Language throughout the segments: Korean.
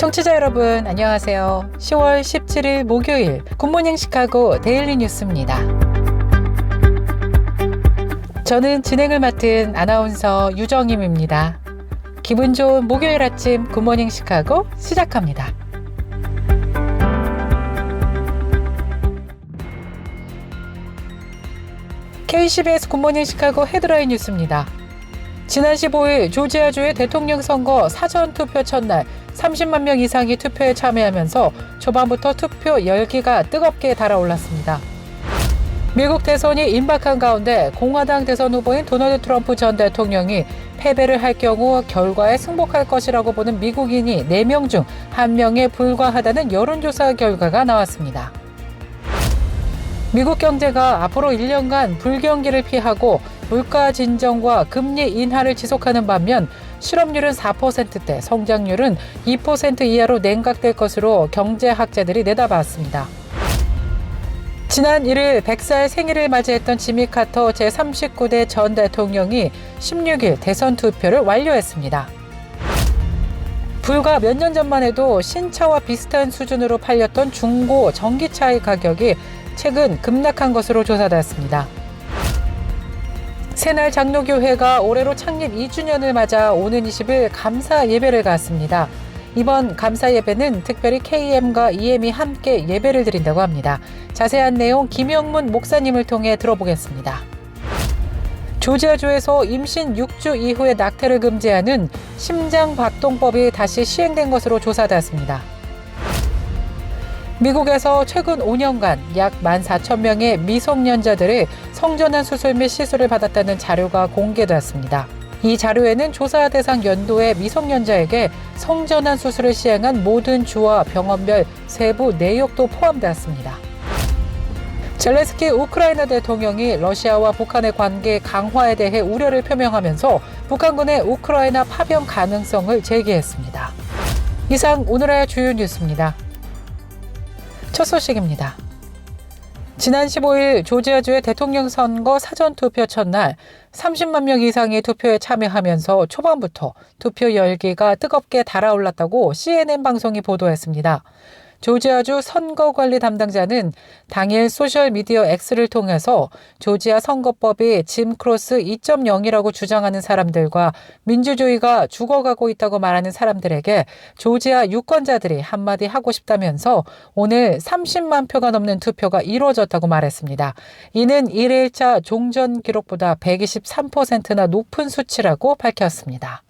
청취자 여러분 안녕하세요. 10월 17일 목요일 굿모닝 시카고 데일리 뉴스입니다. 저는 진행을 맡은 아나운서 유정임입니다. 기분 좋은 목요일 아침 굿모닝 시카고 시작합니다. KCBS 굿모닝 시카고 헤드라인 뉴스입니다. 지난 15일 조지아주의 대통령 선거 사전투표 첫날 30만 명 이상이 투표에 참여하면서 초반부터 투표 열기가 뜨겁게 달아올랐습니다. 미국 대선이 임박한 가운데 공화당 대선 후보인 도널드 트럼프 전 대통령이 패배를 할 경우 결과에 승복할 것이라고 보는 미국인이 4명 중 1명에 불과하다는 여론조사 결과가 나왔습니다. 미국 경제가 앞으로 1년간 불경기를 피하고 물가 진정과 금리 인하를 지속하는 반면 실업률은 4%대, 성장률은 2% 이하로 냉각될 것으로 경제학자들이 내다봤습니다. 지난 1일 100살 생일을 맞이했던 지미 카터 제39대 전 대통령이 16일 대선 투표를 완료했습니다. 불과 몇 년 전만 해도 신차와 비슷한 수준으로 팔렸던 중고 전기차의 가격이 최근 급락한 것으로 조사됐습니다. 새날 장로교회가 올해로 창립 2주년을 맞아 오는 20일 감사 예배를 갖습니다. 이번 감사 예배는 특별히 KM과 EM이 함께 예배를 드린다고 합니다. 자세한 내용 김영문 목사님을 통해 들어보겠습니다. 조지아주에서 임신 6주 이후에 낙태를 금지하는 심장박동법이 다시 시행된 것으로 조사됐습니다. 미국에서 최근 5년간 약 14,000명의 미성년자들이 성전환 수술 및 시술을 받았다는 자료가 공개되었습니다. 이 자료에는 조사 대상 연도의 미성년자에게 성전환 수술을 시행한 모든 주와 병원별 세부 내역도 포함되었습니다. 젤렌스키 우크라이나 대통령이 러시아와 북한의 관계 강화에 대해 우려를 표명하면서 북한군의 우크라이나 파병 가능성을 제기했습니다. 이상 오늘의 주요 뉴스입니다. 첫 소식입니다. 지난 15일 조지아주의 대통령 선거 사전투표 첫날 30만 명 이상이 투표에 참여하면서 초반부터 투표 열기가 뜨겁게 달아올랐다고 CNN 방송이 보도했습니다. 조지아주 선거관리 담당자는 당일 소셜미디어 X를 통해서 조지아 선거법이 짐 크로스 2.0이라고 주장하는 사람들과 민주주의가 죽어가고 있다고 말하는 사람들에게 조지아 유권자들이 한마디 하고 싶다면서 오늘 30만 표가 넘는 투표가 이루어졌다고 말했습니다. 이는 1일차 종전 기록보다 123%나 높은 수치라고 밝혔습니다.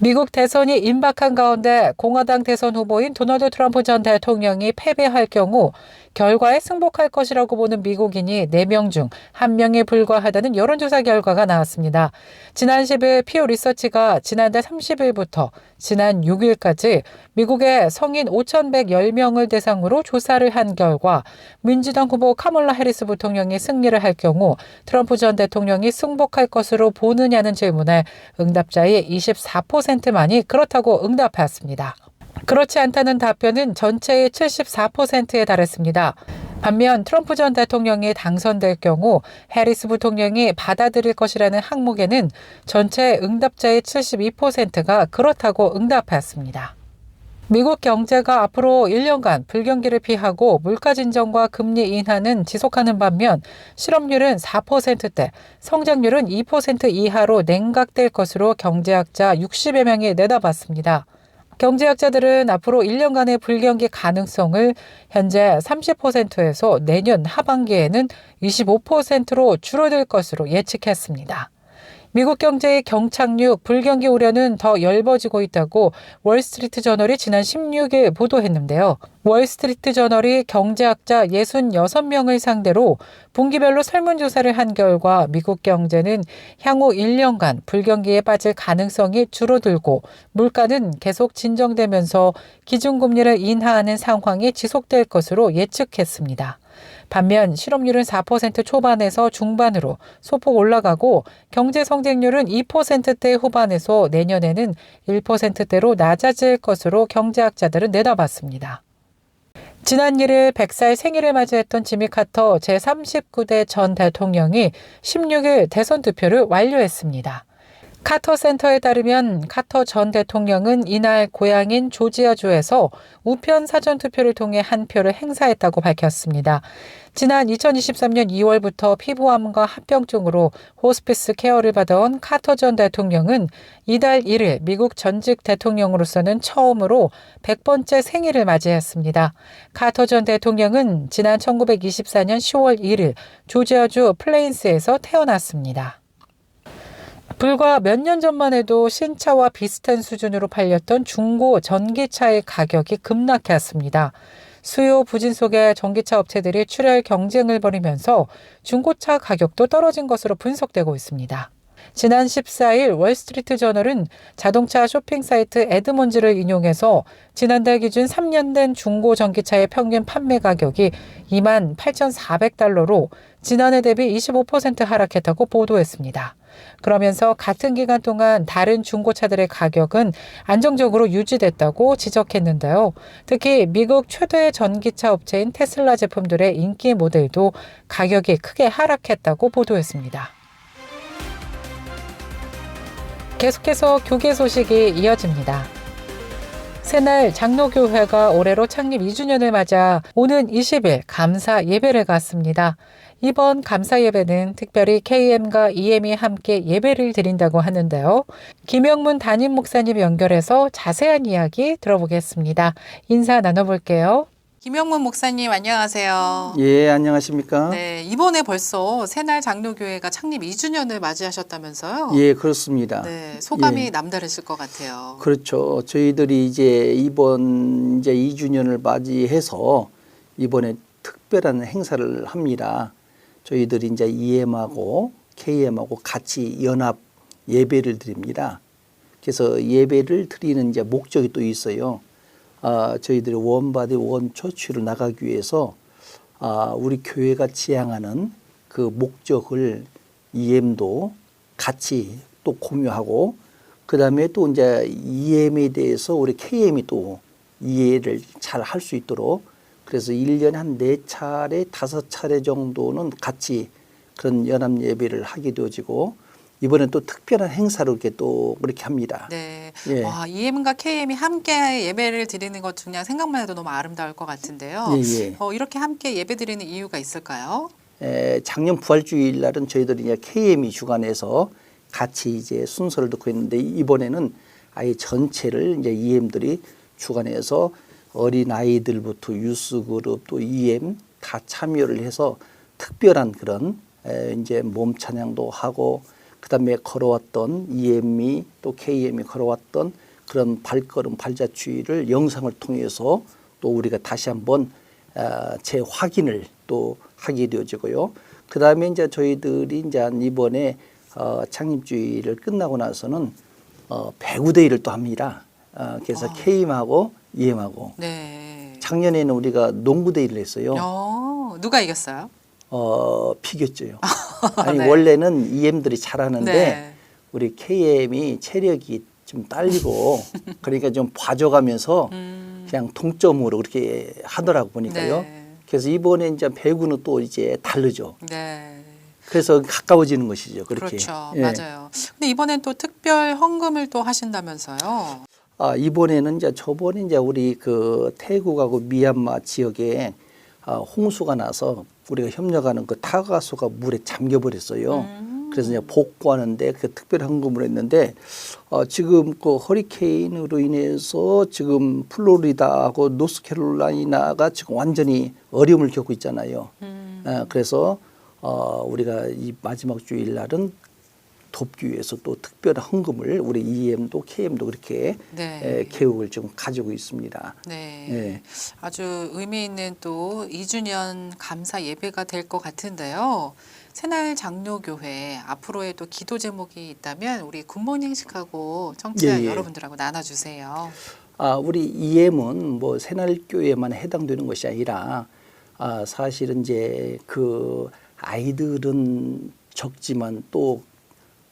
미국 대선이 임박한 가운데 공화당 대선 후보인 도널드 트럼프 전 대통령이 패배할 경우 결과에 승복할 것이라고 보는 미국인이 4명 중 1명에 불과하다는 여론조사 결과가 나왔습니다. 지난 10일 피오 리서치가 지난달 30일부터 지난 6일까지 미국의 성인 5,110명을 대상으로 조사를 한 결과 민주당 후보 카멀라 해리스 부통령이 승리를 할 경우 트럼프 전 대통령이 승복할 것으로 보느냐는 질문에 응답자의 24%만이 그렇다고 응답했습니다. 그렇지 않다는 답변은 전체의 74%에 달했습니다. 반면 트럼프 전 대통령이 당선될 경우 해리스 부통령이 받아들일 것이라는 항목에는 전체 응답자의 72%가 그렇다고 응답했습니다. 미국 경제가 앞으로 1년간 불경기를 피하고 물가 진정과 금리 인하는 지속하는 반면 실업률은 4%대, 성장률은 2% 이하로 냉각될 것으로 경제학자 60여 명이 내다봤습니다. 경제학자들은 앞으로 1년간의 불경기 가능성을 현재 30%에서 내년 하반기에는 25%로 줄어들 것으로 예측했습니다. 미국 경제의 경착륙, 불경기 우려는 더 엷어지고 있다고 월스트리트 저널이 지난 16일 보도했는데요. 월스트리트 저널이 경제학자 66명을 상대로 분기별로 설문조사를 한 결과 미국 경제는 향후 1년간 불경기에 빠질 가능성이 줄어들고 물가는 계속 진정되면서 기준금리를 인하하는 상황이 지속될 것으로 예측했습니다. 반면 실업률은 4% 초반에서 중반으로 소폭 올라가고 경제 성장률은 2%대 후반에서 내년에는 1%대로 낮아질 것으로 경제학자들은 내다봤습니다. 지난 1일 100살 생일을 맞이했던 지미 카터 제39대 전 대통령이 16일 대선 투표를 완료했습니다. 카터 센터에 따르면 카터 전 대통령은 이날 고향인 조지아주에서 우편 사전투표를 통해 한 표를 행사했다고 밝혔습니다. 지난 2023년 2월부터 피부암과 합병증으로 호스피스 케어를 받아온 카터 전 대통령은 이달 1일 미국 전직 대통령으로서는 처음으로 100번째 생일을 맞이했습니다. 카터 전 대통령은 지난 1924년 10월 1일 조지아주 플레인스에서 태어났습니다. 불과 몇 년 전만 해도 신차와 비슷한 수준으로 팔렸던 중고 전기차의 가격이 급락했습니다. 수요 부진 속에 전기차 업체들이 출혈 경쟁을 벌이면서 중고차 가격도 떨어진 것으로 분석되고 있습니다. 지난 14일 월스트리트 저널은 자동차 쇼핑 사이트 에드몬즈를 인용해서 지난달 기준 3년 된 중고 전기차의 평균 판매 가격이 28,400달러로 지난해 대비 25% 하락했다고 보도했습니다. 그러면서 같은 기간 동안 다른 중고차들의 가격은 안정적으로 유지됐다고 지적했는데요. 특히 미국 최대 전기차 업체인 테슬라 제품들의 인기 모델도 가격이 크게 하락했다고 보도했습니다. 계속해서 교계 소식이 이어집니다. 새날 장로교회가 올해로 창립 2주년을 맞아 오는 20일 감사 예배를 갖습니다. 이번 감사 예배는 특별히 KM과 EM이 함께 예배를 드린다고 하는데요. 김영문 담임 목사님 연결해서 자세한 이야기 들어보겠습니다. 인사 나눠볼게요. 김영문 목사님 안녕하세요. 예, 안녕하십니까? 네, 이번에 벌써 새날 장로교회가 창립 2주년을 맞이하셨다면서요? 예, 그렇습니다. 네, 소감이 예. 남다르실 것 같아요. 그렇죠. 저희들이 이번 2주년을 맞이해서 이번에 특별한 행사를 합니다. 저희들이 EM하고 KM하고 같이 연합 예배를 드립니다. 그래서 예배를 드리는 목적이 또 있어요. 저희들이 원바디 원처치로 나가기 위해서 우리 교회가 지향하는 그 목적을 EM도 같이 또 공유하고, 그 다음에 또 EM에 대해서 우리 KM이 또 이해를 잘 할 수 있도록, 그래서 1년에 한 4차례, 5차례 정도는 같이 그런 연합 예배를 하게 되어지고, 이번엔 또 특별한 행사로 이렇게 또 그렇게 합니다. 네. 예. 와, EM과 KM이 함께 예배를 드리는 것 그냥 생각만 해도 너무 아름다울 것 같은데요. 예. 이렇게 함께 예배 드리는 이유가 있을까요? 작년 부활주일 날은 저희들이 KM이 주관해서 같이 순서를 듣고 있는데, 이번에는 아예 전체를 EM들이 주관해서 어린 아이들부터 유스 그룹 또 EM 다 참여를 해서 특별한 그런 몸 찬양도 하고, 그다음에 걸어왔던 EM이 또 KM이 걸어왔던 그런 발걸음 발자취를 영상을 통해서 또 우리가 다시 한번 재확인을 또 하게 되어지고요. 그다음에 저희들이 이번에 창립주의를 끝나고 나서는 배구대회를 또 합니다. 그래서 KM하고 EM하고. 네. 작년에는 우리가 농구대회를 했어요. 누가 이겼어요? 비겼죠. 아니, 네. 원래는 EM들이 잘하는데 네. 우리 KM이 체력이 좀 딸리고 그러니까 좀 봐줘가면서 그냥 동점으로 그렇게 하더라고 보니까요. 네. 그래서 이번에 배구는 또 다르죠. 네. 그래서 가까워지는 것이죠. 그렇게. 그렇죠. 예. 맞아요. 근데 이번엔 또 특별 헌금을 또 하신다면서요? 이번에는 저번에 우리 그 태국하고 미얀마 지역에 홍수가 나서 우리가 협력하는 그 타가수가 물에 잠겨버렸어요. 그래서 복구하는데 그 특별 헌금을 했는데, 지금 그 허리케인으로 인해서 지금 플로리다하고 노스캐롤라이나가 지금 완전히 어려움을 겪고 있잖아요. 그래서 우리가 이 마지막 주일 날은 돕기 위해서 또 특별한 헌금을 우리 EM도 KM도 그렇게 네. 계획을 좀 가지고 있습니다. 네. 네. 아주 의미 있는 또 2주년 감사 예배가 될 것 같은데요. 새날 장로교회 앞으로의 또 기도 제목이 있다면 우리 굿모닝식하고 청취자 예. 여러분들하고 나눠주세요. 우리 EM은 새날교회만 해당되는 것이 아니라 사실은 그 아이들은 적지만 또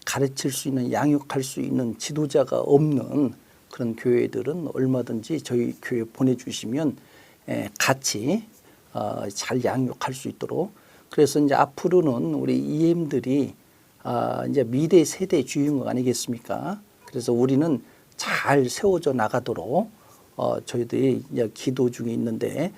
가르칠 수 있는, 양육할 수 있는 지도자가 없는 그런 교회들은 얼마든지 저희 교회 보내주시면 같이 잘 양육할 수 있도록. 그래서 앞으로는 우리 EM들이 이제 미래 세대 주인공 아니겠습니까? 그래서 우리는 잘 세워져 나가도록 저희들이 이제 기도 중에 있는데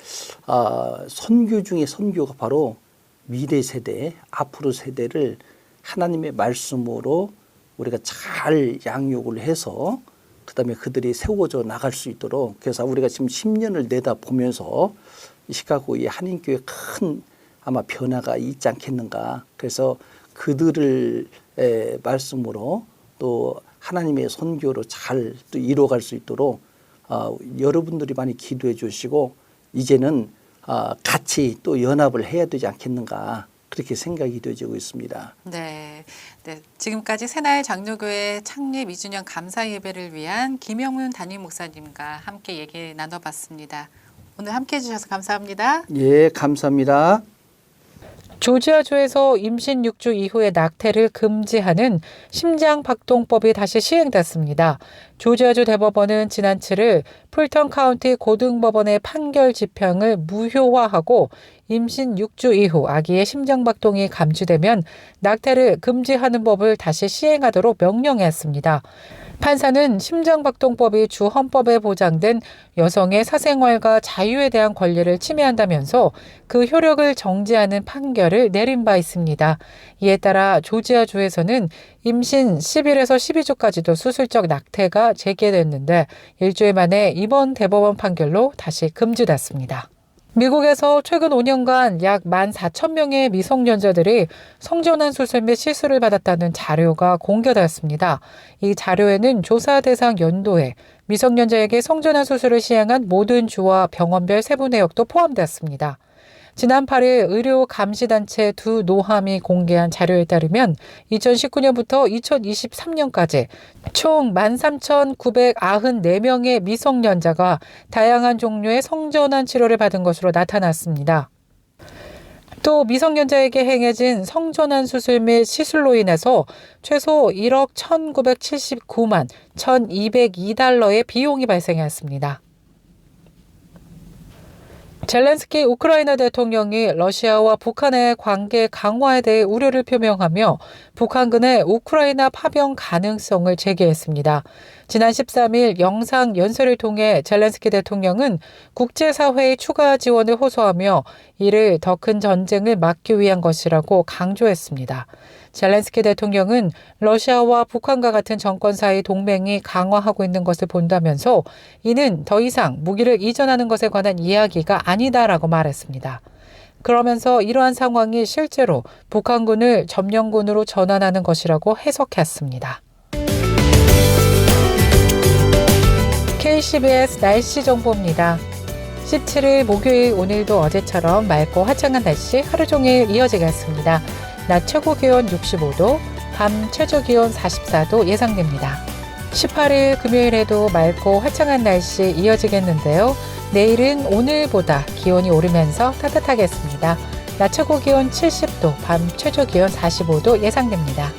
선교 중에 선교가 바로 미래 세대, 앞으로 세대를 하나님의 말씀으로 우리가 잘 양육을 해서 그다음에 그들이 세워져 나갈 수 있도록 그래서 우리가 지금 10년을 내다보면서 시카고의 한인교회 큰 아마 변화가 있지 않겠는가. 그래서 그들을 말씀으로 또 하나님의 선교로 잘 또 이루어갈 수 있도록 여러분들이 많이 기도해 주시고 이제는 같이 또 연합을 해야 되지 않겠는가. 그렇게 생각이 되어지고 있습니다. 네. 지금까지 새날 장로교회 창립 2주년 감사 예배를 위한 김영문 담임 목사님과 함께 얘기 나눠봤습니다. 오늘 함께 해주셔서 감사합니다. 예, 감사합니다. 조지아주에서 임신 6주 이후의 낙태를 금지하는 심장박동법이 다시 시행됐습니다. 조지아주 대법원은 지난 7일 풀턴 카운티 고등법원의 판결 집행을 무효화하고 임신 6주 이후 아기의 심장박동이 감지되면 낙태를 금지하는 법을 다시 시행하도록 명령했습니다. 판사는 심장박동법이 주 헌법에 보장된 여성의 사생활과 자유에 대한 권리를 침해한다면서 그 효력을 정지하는 판결을 내린 바 있습니다. 이에 따라 조지아주에서는 임신 10일에서 12주까지도 수술적 낙태가 재개됐는데 일주일 만에 이번 대법원 판결로 다시 금지됐습니다. 미국에서 최근 5년간 약 14,000명의 미성년자들이 성전환 수술 및 시술을 받았다는 자료가 공개되었습니다. 이 자료에는 조사 대상 연도에 미성년자에게 성전환 수술을 시행한 모든 주와 병원별 세부 내역도 포함되었습니다. 지난 8일 의료감시단체 두 노함이 공개한 자료에 따르면 2019년부터 2023년까지 총 13,994명의 미성년자가 다양한 종류의 성전환 치료를 받은 것으로 나타났습니다. 또 미성년자에게 행해진 성전환 수술 및 시술로 인해서 최소 1억 1,979만 1,202달러의 비용이 발생했습니다. 젤렌스키 우크라이나 대통령이 러시아와 북한의 관계 강화에 대해 우려를 표명하며 북한군의 우크라이나 파병 가능성을 제기했습니다. 지난 13일 영상 연설을 통해 젤렌스키 대통령은 국제사회의 추가 지원을 호소하며 이를 더 큰 전쟁을 막기 위한 것이라고 강조했습니다. 젤렌스키 대통령은 러시아와 북한과 같은 정권 사이 동맹이 강화하고 있는 것을 본다면서 이는 더 이상 무기를 이전하는 것에 관한 이야기가 아니다라고 말했습니다. 그러면서 이러한 상황이 실제로 북한군을 점령군으로 전환하는 것이라고 해석했습니다. KCBS 날씨 정보입니다. 17일 목요일 오늘도 어제처럼 맑고 화창한 날씨 하루 종일 이어지겠습니다. 낮 최고 기온 65도, 밤 최저 기온 44도 예상됩니다. 18일 금요일에도 맑고 화창한 날씨 이어지겠는데요. 내일은 오늘보다 기온이 오르면서 따뜻하겠습니다. 낮 최고 기온 70도, 밤 최저 기온 45도 예상됩니다.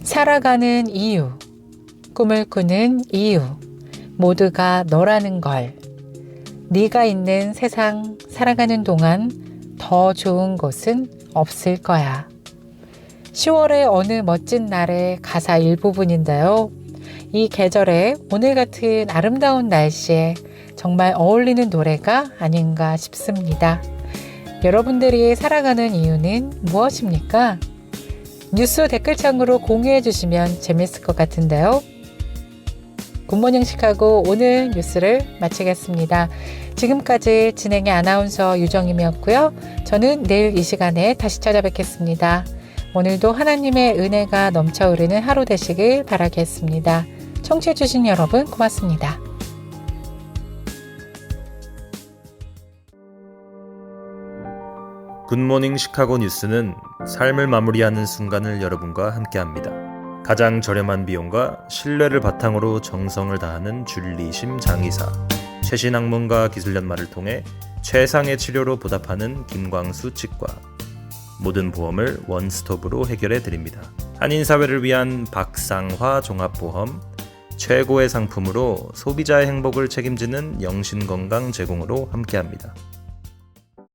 살아가는 이유, 꿈을 꾸는 이유, 모두가 너라는 걸. 네가 있는 세상 살아가는 동안 더 좋은 곳은 없을 거야. 10월의 어느 멋진 날의 가사 일부분인데요. 이 계절에 오늘 같은 아름다운 날씨에 정말 어울리는 노래가 아닌가 싶습니다. 여러분들이 살아가는 이유는 무엇입니까? 뉴스 댓글창으로 공유해 주시면 재밌을 것 같은데요. 굿모닝 시카고 오늘 뉴스를 마치겠습니다. 지금까지 진행의 아나운서 유정임이었고요. 저는 내일 이 시간에 다시 찾아뵙겠습니다. 오늘도 하나님의 은혜가 넘쳐 흐르는 하루 되시길 바라겠습니다. 청취해 주신 여러분 고맙습니다. 굿모닝 시카고 뉴스는 삶을 마무리하는 순간을 여러분과 함께합니다. 가장 저렴한 비용과 신뢰를 바탕으로 정성을 다하는 줄리심 장의사, 최신 학문과 기술 연마를 통해 최상의 치료로 보답하는 김광수 치과. 모든 보험을 원스톱으로 해결해 드립니다. 한인사회를 위한 박상화 종합보험, 최고의 상품으로 소비자의 행복을 책임지는 영신건강 제공으로 함께합니다.